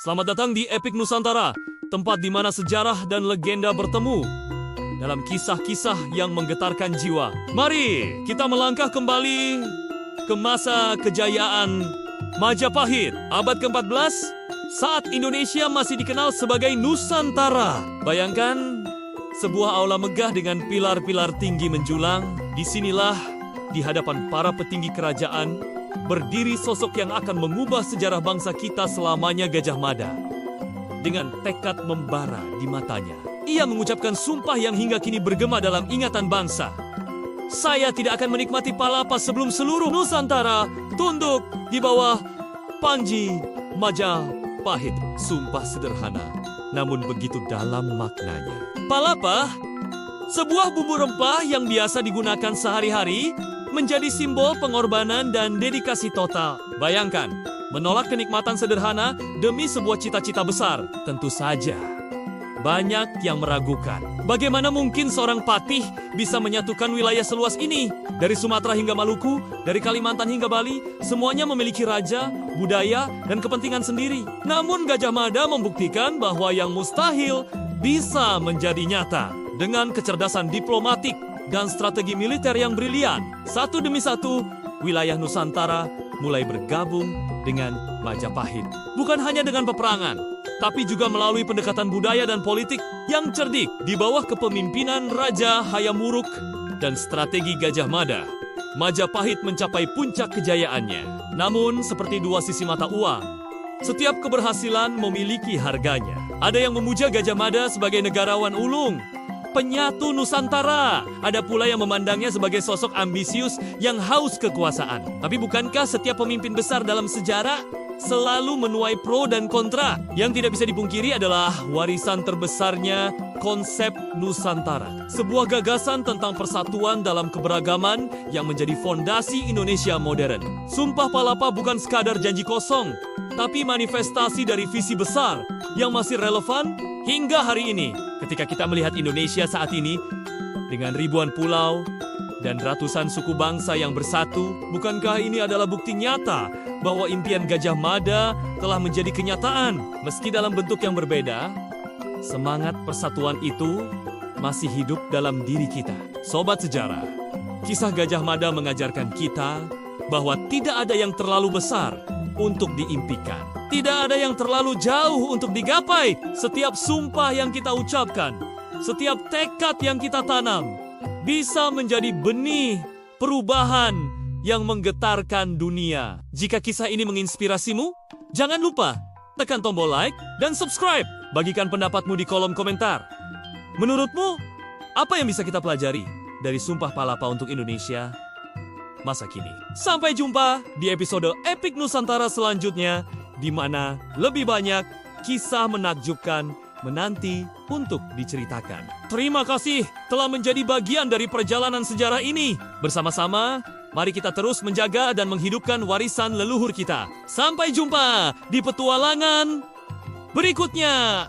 Selamat datang di Epik Nusantara, tempat di mana sejarah dan legenda bertemu dalam kisah-kisah yang menggetarkan jiwa. Mari kita melangkah kembali ke masa kejayaan Majapahit, abad ke-14, saat Indonesia masih dikenal sebagai Nusantara. Bayangkan sebuah aula megah dengan pilar-pilar tinggi menjulang. Disinilah, di hadapan para petinggi kerajaan, berdiri sosok yang akan mengubah sejarah bangsa kita selamanya, Gajah Mada. Dengan tekad membara di matanya, ia mengucapkan sumpah yang hingga kini bergema dalam ingatan bangsa. Saya tidak akan menikmati palapa sebelum seluruh Nusantara tunduk di bawah Panji Majapahit. Sumpah sederhana, namun begitu dalam maknanya. Palapa, sebuah bumbu rempah yang biasa digunakan sehari-hari, menjadi simbol pengorbanan dan dedikasi total. Bayangkan, menolak kenikmatan sederhana demi sebuah cita-cita besar. Tentu saja, banyak yang meragukan. Bagaimana mungkin seorang patih bisa menyatukan wilayah seluas ini? Dari Sumatera hingga Maluku, dari Kalimantan hingga Bali, semuanya memiliki raja, budaya, dan kepentingan sendiri. Namun Gajah Mada membuktikan bahwa yang mustahil bisa menjadi nyata. Dengan kecerdasan diplomatik dan strategi militer yang brilian, satu demi satu, wilayah Nusantara mulai bergabung dengan Majapahit. Bukan hanya dengan peperangan, tapi juga melalui pendekatan budaya dan politik yang cerdik. Di bawah kepemimpinan Raja Hayam Wuruk dan strategi Gajah Mada, Majapahit mencapai puncak kejayaannya. Namun, seperti dua sisi mata uang, setiap keberhasilan memiliki harganya. Ada yang memuja Gajah Mada sebagai negarawan ulung, penyatu Nusantara. Ada pula yang memandangnya sebagai sosok ambisius yang haus kekuasaan. Tapi bukankah setiap pemimpin besar dalam sejarah selalu menuai pro dan kontra? Yang tidak bisa dipungkiri adalah warisan terbesarnya konsep Nusantara. Sebuah gagasan tentang persatuan dalam keberagaman yang menjadi fondasi Indonesia modern. Sumpah Palapa bukan sekadar janji kosong, tapi manifestasi dari visi besar yang masih relevan hingga hari ini. Ketika kita melihat Indonesia saat ini, dengan ribuan pulau dan ratusan suku bangsa yang bersatu, bukankah ini adalah bukti nyata bahwa impian Gajah Mada telah menjadi kenyataan? Meski dalam bentuk yang berbeda, semangat persatuan itu masih hidup dalam diri kita. Sobat sejarah, kisah Gajah Mada mengajarkan kita bahwa tidak ada yang terlalu besar untuk diimpikan. Tidak ada yang terlalu jauh untuk digapai. Setiap sumpah yang kita ucapkan, setiap tekad yang kita tanam, bisa menjadi benih perubahan yang menggetarkan dunia. Jika kisah ini menginspirasimu, jangan lupa tekan tombol like dan subscribe. Bagikan pendapatmu di kolom komentar. Menurutmu, apa yang bisa kita pelajari dari Sumpah Palapa untuk Indonesia masa kini? Sampai jumpa di episode Epik Nusantara selanjutnya, di mana lebih banyak kisah menakjubkan menanti untuk diceritakan. Terima kasih telah menjadi bagian dari perjalanan sejarah ini. Bersama-sama, mari kita terus menjaga dan menghidupkan warisan leluhur kita. Sampai jumpa di petualangan berikutnya.